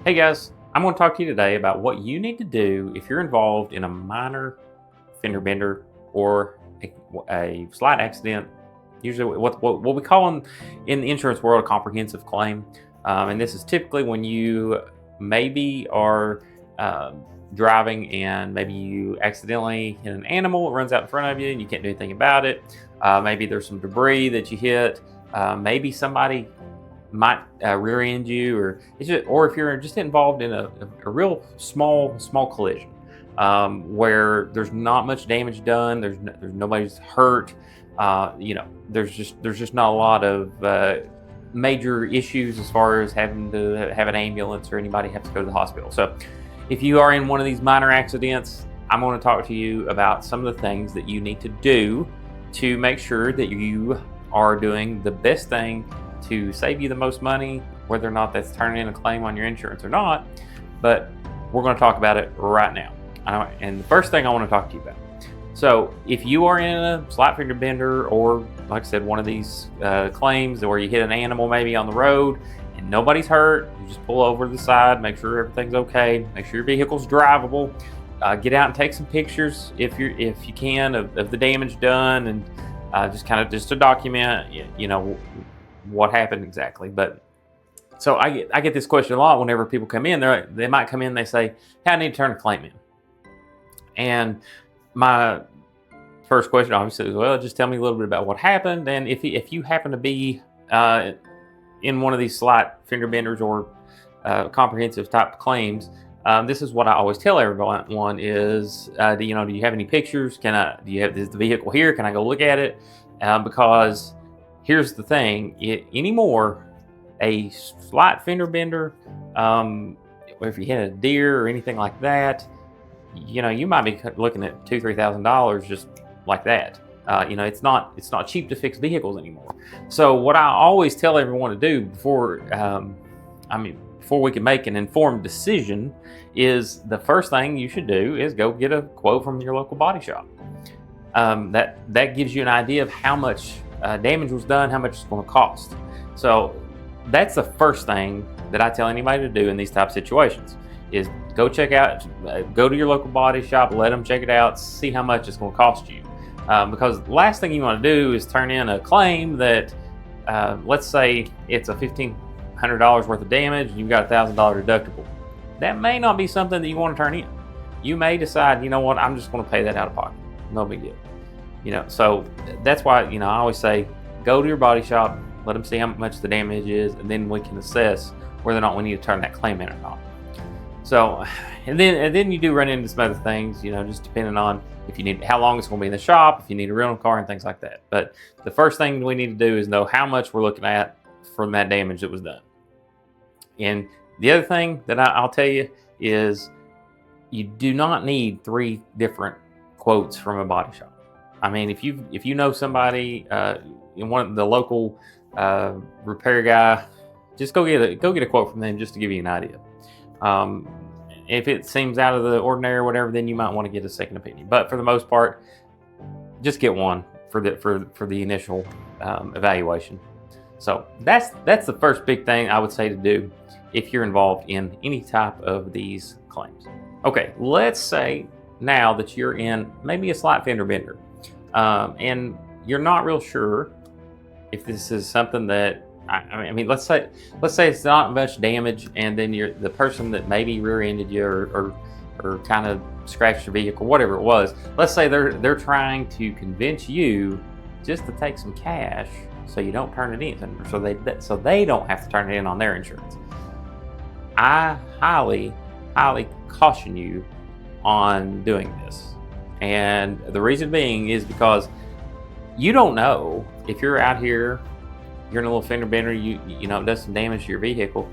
Hey guys, I'm going to talk to you today about what you need to do if you're involved in a minor fender bender or a slight accident. Usually, what we call in the insurance world a comprehensive claim, and this is typically when you maybe are driving and maybe you accidentally hit an animal, it runs out in front of you, and you can't do anything about it. Maybe there's some debris that you hit. Maybe somebody might rear end you, or if you're just involved in a real small collision where there's not much damage done, there's nobody's hurt. There's just not a lot of major issues as far as having to have an ambulance or anybody have to go to the hospital. So, if you are in one of these minor accidents, I'm going to talk to you about some of the things that you need to do to make sure that you are doing the best thing to save you the most money, whether or not that's turning in a claim on your insurance or not. But we're going to talk about it right now. And the first thing I want to talk to you about. So, if you are in a slight fender bender, or like I said, one of these claims where you hit an animal maybe on the road and nobody's hurt, you just pull over to the side, make sure everything's okay, make sure your vehicle's drivable. Get out and take some pictures if you can of the damage done, and just to document, what happened exactly. But so I get this question a lot whenever people come in. They might come in, they say, "Hey, I need to turn a claim in," and my first question obviously is, well, just tell me a little bit about what happened, and if you happen to be in one of these slight fender benders or comprehensive type claims. This is what I always tell everyone is, do you have any pictures? Is the vehicle here? Can I go look at it? Because here's the thing, anymore, a slight fender bender, if you hit a deer or anything like that, you might be looking at $2,000-3,000 just like that. It's not cheap to fix vehicles anymore. So what I always tell everyone to do before we can make an informed decision is the first thing you should do is go get a quote from your local body shop. That gives you an idea of how much damage was done, how much it's going to cost. So that's the first thing that I tell anybody to do in these type of situations is go check out, go to your local body shop, let them check it out, see how much it's going to cost you. Because the last thing you want to do is turn in a claim that, let's say it's a $1,500 worth of damage and you've got a $1,000 deductible. That may not be something that you want to turn in. You may decide, what, I'm just going to pay that out of pocket. No big deal. So that's why, I always say, go to your body shop, let them see how much the damage is, and then we can assess whether or not we need to turn that claim in or not. So, and then you do run into some other things, just depending on how long it's going to be in the shop, if you need a rental car and things like that. But the first thing we need to do is know how much we're looking at from that damage that was done. And the other thing that I'll tell you is you do not need 3 different quotes from a body shop. I mean, if you know somebody, in one of the local repair guy, just go get a quote from them just to give you an idea. If it seems out of the ordinary or whatever, then you might want to get a second opinion. But for the most part, just get one for the initial evaluation. So that's the first big thing I would say to do if you're involved in any type of these claims. Okay, let's say now that you're in maybe a slight fender bender, and you're not real sure if this is something that let's say it's not much damage, and then the person that maybe rear-ended you or kind of scratched your vehicle, whatever it was. Let's say they're trying to convince you just to take some cash so you don't turn it in, so they don't have to turn it in on their insurance. I highly caution you on doing this, and the reason being is because you don't know if you're out here. You're in a little fender bender, it does some damage to your vehicle.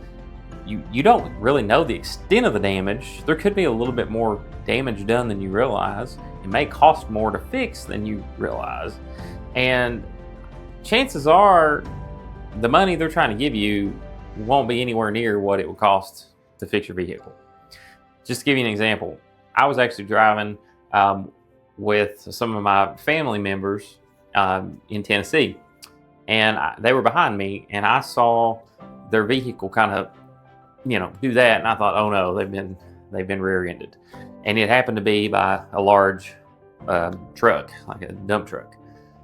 You don't really know the extent of the damage. There could be a little bit more damage done than you realize. It may cost more to fix than you realize. And chances are the money they're trying to give you won't be anywhere near what it would cost to fix your vehicle. Just to give you an example, I was actually driving with some of my family members in Tennessee. And they were behind me, and I saw their vehicle kind of do that. And I thought, oh no, they've been rear-ended, and it happened to be by a large truck, like a dump truck.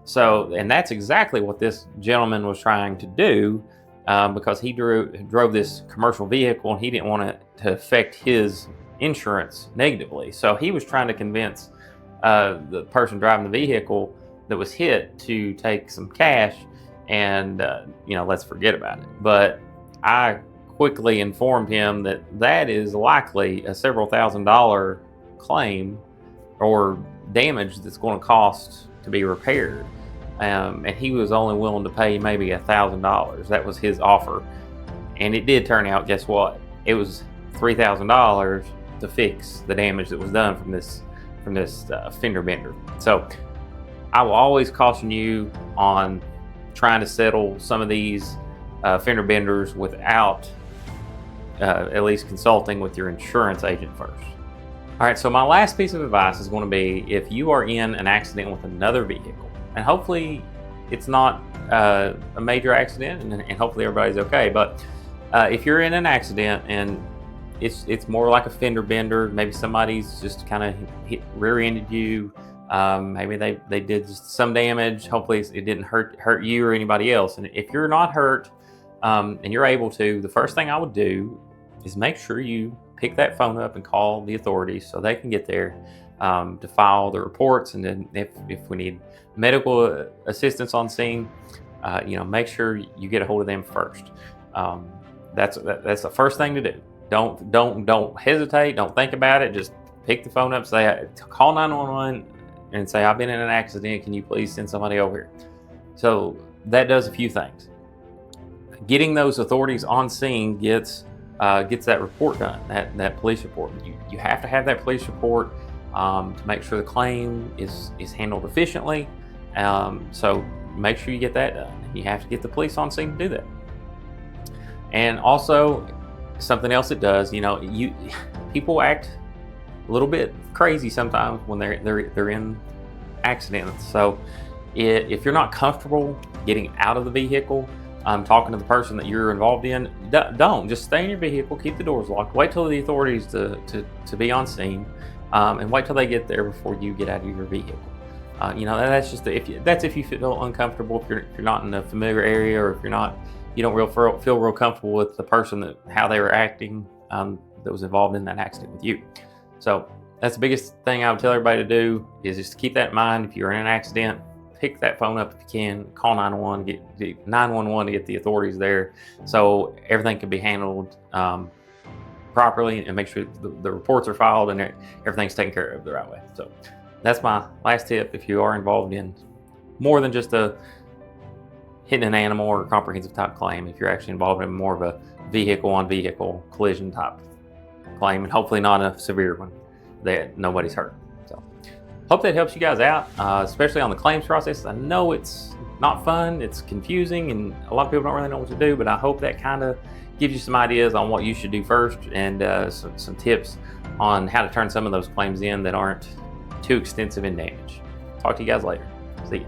So, and that's exactly what this gentleman was trying to do, because he drove this commercial vehicle and he didn't want it to affect his insurance negatively. So he was trying to convince the person driving the vehicle that was hit to take some cash and let's forget about it. But I quickly informed him that that is likely a several $1,000 claim or damage that's going to cost to be repaired. And he was only willing to pay maybe $1,000. That was his offer. And it did turn out, guess what? It was $3,000 to fix the damage that was done from this fender bender. So I will always caution you on trying to settle some of these fender benders without at least consulting with your insurance agent first. All right, so my last piece of advice is going to be, if you are in an accident with another vehicle, and hopefully it's not a major accident, and hopefully everybody's okay, but if you're in an accident and it's more like a fender bender, maybe somebody's just kind of rear-ended you, maybe they did just some damage, hopefully it didn't hurt you or anybody else. And if you're not hurt and you're able to, the first thing I would do is make sure you pick that phone up and call the authorities so they can get there to file the reports. And then if we need medical assistance on scene, make sure you get a hold of them first. That's the first thing to do. Don't hesitate. Don't think about it. Just pick the phone up, call 911 and say, I've been in an accident. Can you please send somebody over here? So that does a few things. Getting those authorities on scene gets that report done, that police report. You have to have that police report to make sure the claim is handled efficiently. So make sure you get that done. You have to get the police on scene to do that. And also, something else it does, people act a little bit crazy sometimes when they're in accidents. So if you're not comfortable getting out of the vehicle, talking to the person that you're involved in, don't just stay in your vehicle, keep the doors locked, wait till the authorities to be on scene, and wait till they get there before you get out of your vehicle. That's just if you feel uncomfortable, if you're not in a familiar area, or if you don't feel real comfortable with the person how they were acting that was involved in that accident with you. So that's the biggest thing I would tell everybody to do, is just keep that in mind. If you're in an accident, pick that phone up if you can, call 911, get 911 to get the authorities there, so everything can be handled properly, and make sure the reports are filed and everything's taken care of the right way. So that's my last tip. If you are involved in more than just a hitting an animal or comprehensive type claim, if you're actually involved in more of a vehicle on vehicle collision type claim, and hopefully not a severe one that nobody's hurt. So hope that helps you guys out, especially on the claims process. I know it's not fun, it's confusing, and a lot of people don't really know what to do, but I hope that kind of gives you some ideas on what you should do first, and some tips on how to turn some of those claims in that aren't too extensive in damage. Talk to you guys later. See you.